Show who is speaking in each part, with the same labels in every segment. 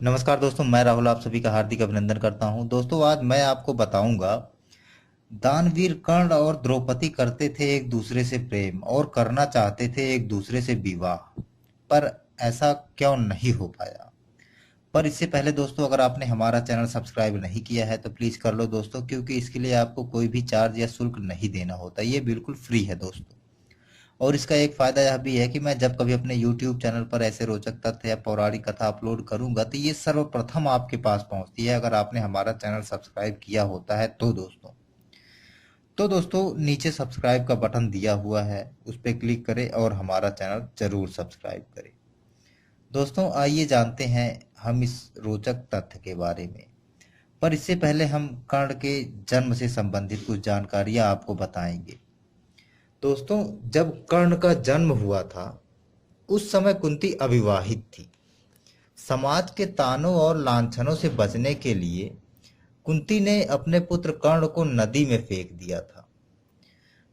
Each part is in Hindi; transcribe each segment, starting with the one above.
Speaker 1: नमस्कार दोस्तों, मैं राहुल आप सभी का हार्दिक अभिनंदन करता हूं। दोस्तों, आज मैं आपको बताऊंगा दानवीर कर्ण और द्रौपदी करते थे एक दूसरे से प्रेम और करना चाहते थे एक दूसरे से विवाह, पर ऐसा क्यों नहीं हो पाया। पर इससे पहले दोस्तों, अगर आपने हमारा चैनल सब्सक्राइब नहीं किया है तो प्लीज़ कर लो दोस्तों, क्योंकि इसके लिए आपको कोई भी चार्ज या शुल्क नहीं देना होता। ये बिल्कुल फ्री है दोस्तों। और इसका एक फायदा यह भी है कि मैं जब कभी अपने YouTube चैनल पर ऐसे रोचक तथ्य या पौराणिक कथा अपलोड करूंगा तो ये सर्वप्रथम आपके पास पहुंचती है, अगर आपने हमारा चैनल सब्सक्राइब किया होता है तो दोस्तों नीचे सब्सक्राइब का बटन दिया हुआ है, उस पर क्लिक करें और हमारा चैनल जरूर सब्सक्राइब करें। दोस्तों, आइए जानते हैं हम इस रोचक तथ्य के बारे में। पर इससे पहले हम कर्ण के जन्म से संबंधित कुछ जानकारियां आपको बताएंगे। दोस्तों, जब कर्ण का जन्म हुआ था उस समय कुंती अविवाहित थी। समाज के तानों और लांछनों से बचने के लिए कुंती ने अपने पुत्र कर्ण को नदी में फेंक दिया था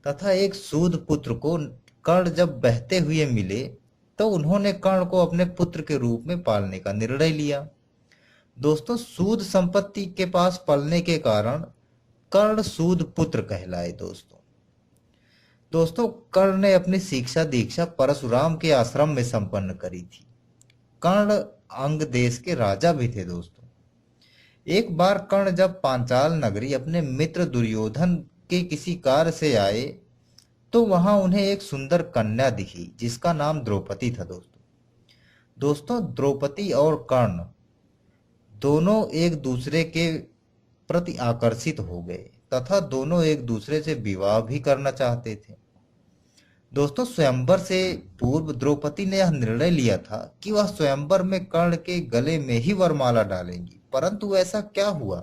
Speaker 1: तथा एक सूद पुत्र को कर्ण जब बहते हुए मिले तो उन्होंने कर्ण को अपने पुत्र के रूप में पालने का निर्णय लिया। दोस्तों, सूद संपत्ति के पास पलने के कारण कर्ण सूद पुत्र कहलाए। दोस्तों, कर्ण ने अपनी शिक्षा दीक्षा परशुराम के आश्रम में संपन्न करी थी। कर्ण अंग देश के राजा भी थे। दोस्तों, एक बार कर्ण जब पांचाल नगरी अपने मित्र दुर्योधन के किसी कार्य से आए तो वहां उन्हें एक सुंदर कन्या दिखी जिसका नाम द्रौपदी था। दोस्तों, द्रौपदी और कर्ण दोनों एक दूसरे के प्रति आकर्षित हो गए तथा दोनों एक दूसरे से विवाह भी करना चाहते थे। दोस्तों, स्वयंवर से पूर्व द्रौपदी ने यह निर्णय लिया था कि वह स्वयंवर में कर्ण के गले में ही वरमाला डालेंगी, परंतु ऐसा क्या हुआ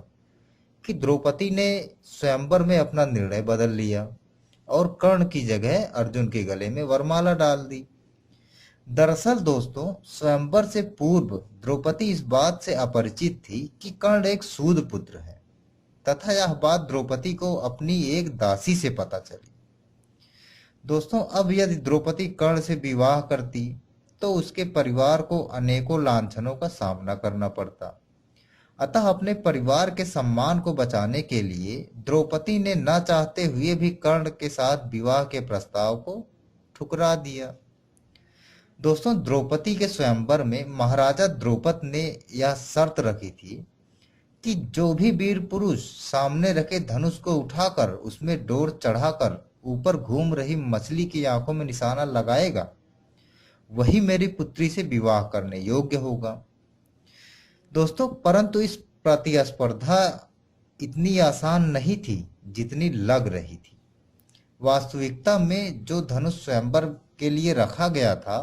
Speaker 1: कि द्रौपदी ने स्वयंवर में अपना निर्णय बदल लिया और कर्ण की जगह अर्जुन के गले में वरमाला डाल दी। दरअसल दोस्तों, स्वयंवर से पूर्व द्रौपदी इस बात से अपरिचित थी कि कर्ण एक सूद पुत्र है तथा यह बात द्रौपदी को अपनी एक दासी से पता चली। दोस्तों, अब यदि द्रौपदी कर्ण से विवाह करती तो उसके परिवार को अनेकों लांछनों का सामना करना पड़ता। अतः अपने परिवार के सम्मान को बचाने के लिए द्रौपदी ने न चाहते हुए भी कर्ण के साथ विवाह के प्रस्ताव को ठुकरा दिया। दोस्तों, द्रौपदी के स्वयंवर में महाराजा द्रौपद ने यह शर्त रखी थी कि जो भी वीर पुरुष सामने रखे धनुष को उठाकर उसमें डोर चढ़ाकर ऊपर घूम रही मछली की आंखों में निशाना लगाएगा वही मेरी पुत्री से विवाह करने योग्य होगा। दोस्तों, परंतु इस प्रतिस्पर्धा इतनी आसान नहीं थी जितनी लग रही थी। वास्तविकता में जो धनुष स्वयंवर के लिए रखा गया था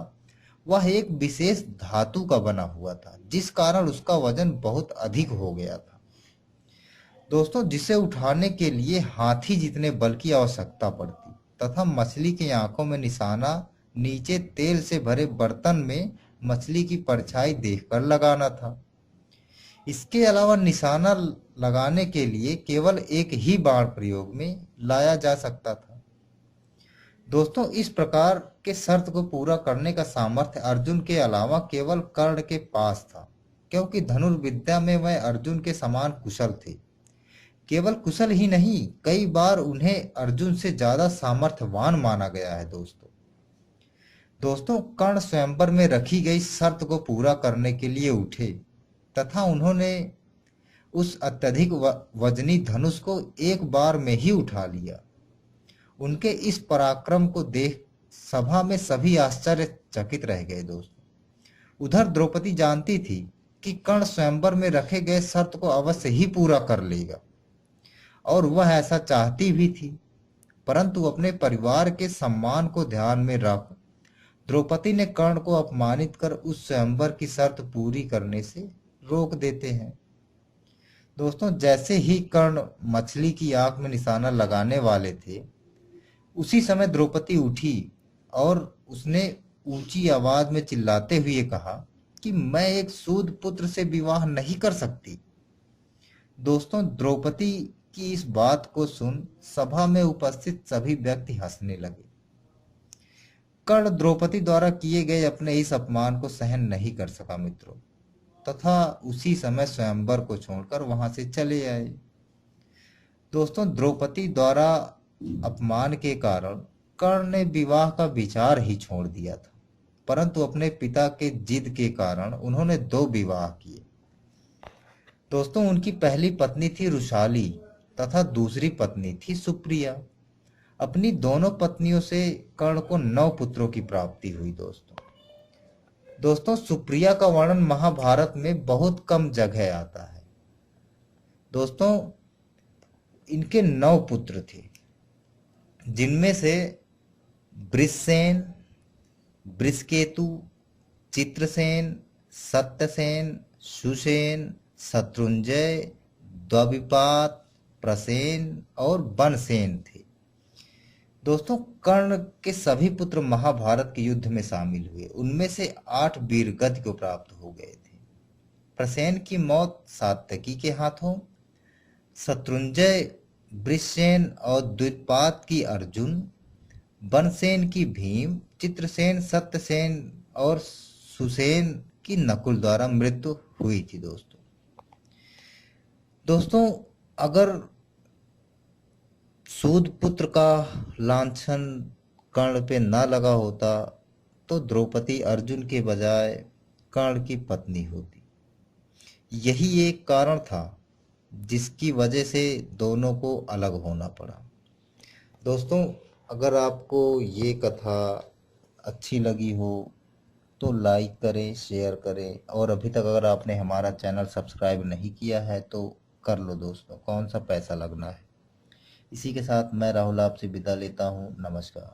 Speaker 1: वह एक विशेष धातु का बना हुआ था, जिस कारण उसका वजन बहुत अधिक हो गया था। दोस्तों, जिसे उठाने के लिए हाथी जितने बल की आवश्यकता पड़ती तथा मछली की आंखों में निशाना नीचे तेल से भरे बर्तन में मछली की परछाई देखकर लगाना था। इसके अलावा निशाना लगाने के लिए केवल एक ही बाण प्रयोग में लाया जा सकता था। दोस्तों, इस प्रकार के शर्त को पूरा करने का सामर्थ्य अर्जुन के अलावा केवल कर्ण के पास था, क्योंकि धनुर्विद्या में वह अर्जुन के समान कुशल थे। केवल कुशल ही नहीं, कई बार उन्हें अर्जुन से ज्यादा सामर्थ्यवान माना गया है। दोस्तों, कर्ण स्वयंवर में रखी गई शर्त को पूरा करने के लिए उठे तथा उन्होंने उस अत्यधिक वजनी धनुष को एक बार में ही उठा लिया। उनके इस पराक्रम को देख सभा में सभी आश्चर्यचकित रह गए। उधर द्रौपदी जानती थी कि कर्ण स्वयंवर में रखे गए शर्त को अवश्य ही पूरा कर लेगा और वह ऐसा चाहती भी थी, परंतु अपने परिवार के सम्मान को ध्यान में रख द्रौपदी ने कर्ण को अपमानित कर उस स्वयंवर की शर्त पूरी करने से रोक देते हैं। दोस्तों, जैसे ही कर्ण मछली की आंख में निशाना लगाने वाले थे उसी समय द्रौपदी उठी और उसने ऊंची आवाज में चिल्लाते हुए कहा कि मैं एक सूद पुत्र से विवाह नहीं कर सकती। दोस्तों, द्रौपदी की इस बात को सुन सभा में उपस्थित सभी व्यक्ति हंसने लगे। कर्ण द्रौपदी द्वारा किए गए अपने इस अपमान को सहन नहीं कर सका। मित्रों, तथा उसी समय स्वयंवर को छोड़कर वहां से चले आए। दोस्तों, द्रौपदी द्वारा अपमान के कारण कर्ण ने विवाह का विचार ही छोड़ दिया था, परंतु अपने पिता के जिद के कारण उन्होंने 2 विवाह किए। दोस्तों, उनकी पहली पत्नी थी रुशाली तथा दूसरी पत्नी थी सुप्रिया। अपनी दोनों पत्नियों से कर्ण को 9 पुत्रों की प्राप्ति हुई। दोस्तों, सुप्रिया का वर्णन महाभारत में बहुत कम जगह आता है। दोस्तों, इनके 9 पुत्र थे, जिनमें से वृषसेन, वृषकेतु, चित्रसेन, सत्यसेन, सुसेन, शत्रुंजय, द्विपात, प्रसेन और बनसेन थे। दोस्तों, कर्ण के सभी पुत्र महाभारत के युद्ध में शामिल हुए। उनमें से 8 वीरगति को प्राप्त हो गए थे। प्रसेन की मौत सात्यकी के हाथों, शत्रुंजय, वृषसेन और द्विपात की अर्जुन, बनसेन की भीम, चित्रसेन, सत्यसेन और सुसेन की नकुल द्वारा मृत्यु हुई थी। दोस्तों, अगर सूद पुत्र का लांछन कर्ण पे न लगा होता तो द्रौपदी अर्जुन के बजाय कर्ण की पत्नी होती। यही एक कारण था जिसकी वजह से दोनों को अलग होना पड़ा। दोस्तों, अगर आपको ये कथा अच्छी लगी हो तो लाइक करें, शेयर करें, और अभी तक अगर आपने हमारा चैनल सब्सक्राइब नहीं किया है तो कर लो दोस्तों, कौन सा पैसा लगना है। इसी के साथ मैं राहुल आपसे विदा लेता हूँ। नमस्कार।